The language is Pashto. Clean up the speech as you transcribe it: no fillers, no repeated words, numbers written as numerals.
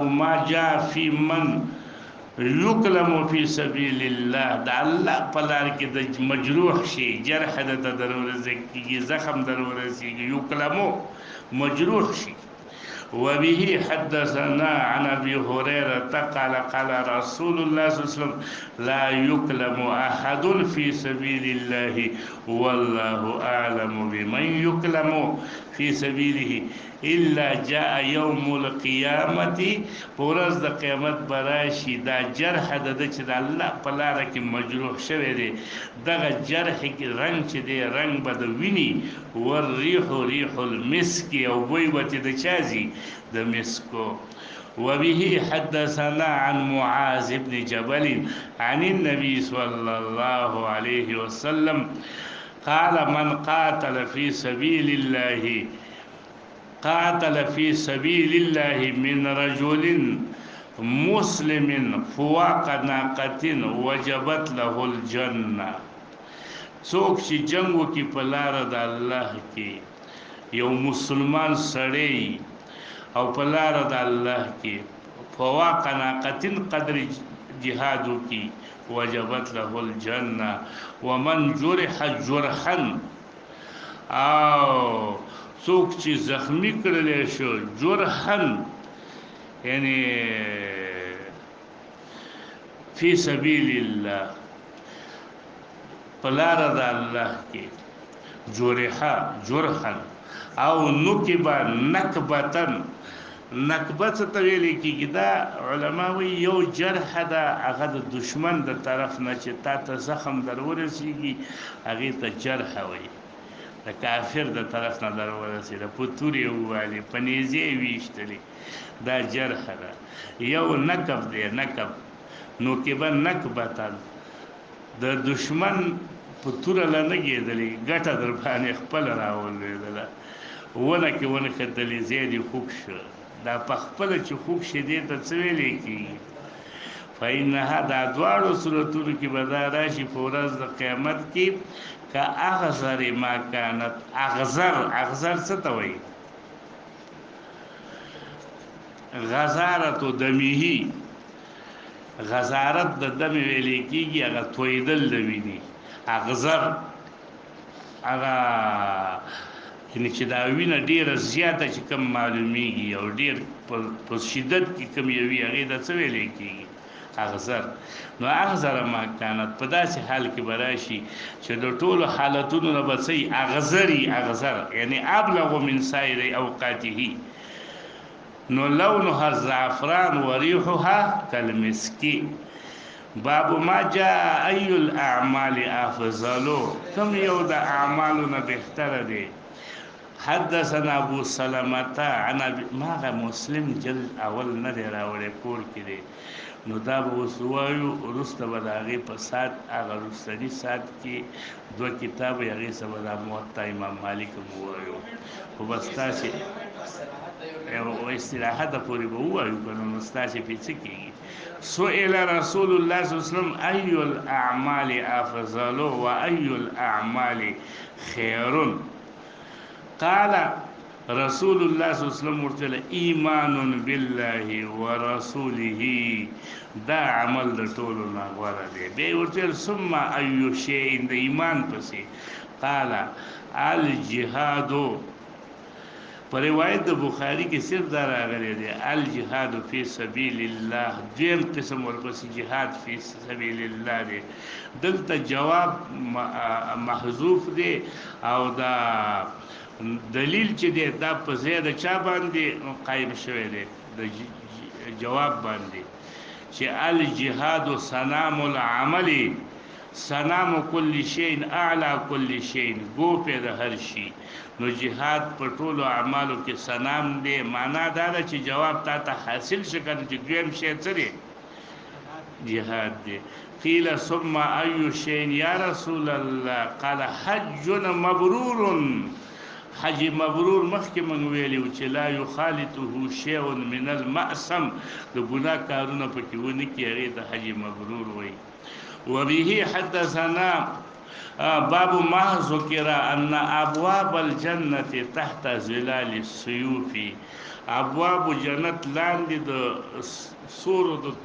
باب ما جاء في من یکلم فی سبیل الله دا الله په لار کې د مجروح شي جرح د ضرورت کې زخم ضرورت کې یکلمو مجروح شي. وبه حدثنا عن ابي هريره قال قال رسول الله صلى الله عليه وسلم لا يكلم احد في سبيل الله والله اعلم بمن يكلم في سبيله الا جاء يوم القيامه پورز د قیامت براشي دا جرح د چې د الله په لار کې مجروح شوی دی دغه جرح کې رنگ چې دی رنگ بد ویني ور ريح المسك او بوی وته د چازي د مسکو. وبه حدثنا عن معاذ بن جبل عن النبي صلى الله عليه وسلم قال من قاتل في سبيل الله من رجل مسلم فواق ناقة وجبت له الجنة. څوک چې جنگ وکي په لار د الله کې یو مسلمان سړی او په لار د الله کې فواق ناقة قدر جهاد وکي وجبت له الجنة. ومن جرح جرحا او څوک چې زخمی کړل شو جرحا یعنی فی سبیل الله پلار د الله کې جرحا او نکبا نکبتن نکبت طویل کېږي دا علما وی یو جرح دا هغه د دشمن د طرف نه چې تا ته زخم در ورسیږي هغه ته جرح وی د کافر د طرف نه در ورسیږي په توري والی پنيزي ویشتلی دا جرح دا. یو نکب دی نکب نو کې به نکبتن د دشمن په تور لا نه کېدلی ګټه در باندې خپل راولېدله ونه کې ونه کتلې زیدي خوب شو دا په خپل چې خوب شې دې ته څه ویلې کېږي. فإنها دا دواړو صورتونو کې به دا راشي په ورځ د قیامت کې که اغزر ما کانت اغزر څه ته وایي غزارت دمیهی غزارت د دم ویلې کېږي هغه تویدل د ویني اغزر هغه یعنی چې دا وینه ډیره زیاته چې کم معلومیږي او ډیر په شدت کې کم یوي هغه د څه ویلې کېږي اغزر. نو اغزر ما کانت په داسې حال کې براشي چې د ټولو حالتونو نه بسي اغزر یعنی ابلغ من سایر اوقاته نو لونها الزعفران وريحها كالمسك. باب ما جاء اي الاعمال افضل كم يود اعمالنا بهتر دي. حدثنا ابو سلمة عن ما مسلم جل اول نه راوړې کور کې دي نو دا به وسوایو ورسته به د هغې په سات هغه رستني سات کې دوه کتاب یې هغې څه به دا موطا امام مالک هم ووایو خو بس تاسې استراحت پورې به ووایو که نو نو ستاسې پې څه کېږي. سئل رسول الله صلی الله علیه وسلم ای الاعمال افضل و ای الاعمال خیر قال رسول الله صلی الله علیه وسلم ورته ایمان بالله ورسوله دا عمل د ټولو نه غوره دی. بیا ورته ثم ای شیء د ایمان پسې قال الجهاد په روایت د بخاری کې صرف دا راغلی دی الجهاد فی سبیل الله دویم قسم ورپسې جهاد فی سبیل الله دی. دلته جواب محذوف دی او دا دلیل چې دی دا په ځای د چا باندې قایم شوی دی د جواب باندې چې الجهاد سنام العمل سنام كل شيء اعلى كل شيء ګوپې د هر شي. نو جهاد په ټولو اعمالو کې سنام دی معنا دا ده چې جواب تا ته حاصل شي کنه چې دویم شی څه دی جهاد دی. قیل ثم ای شیء یا رسول الله قال حج مبرور حج مبرور مخکې مونږ ویلي چې لا یخالطه شیء من المأثم د ګناه کارونه پکې ونه کړي هغې ته حج مبرور وایي. وبه حدثنا باب ما ذکر ان ابواب الجنه تحت ظلال السيوف ابواب جنت لاندې د سورو د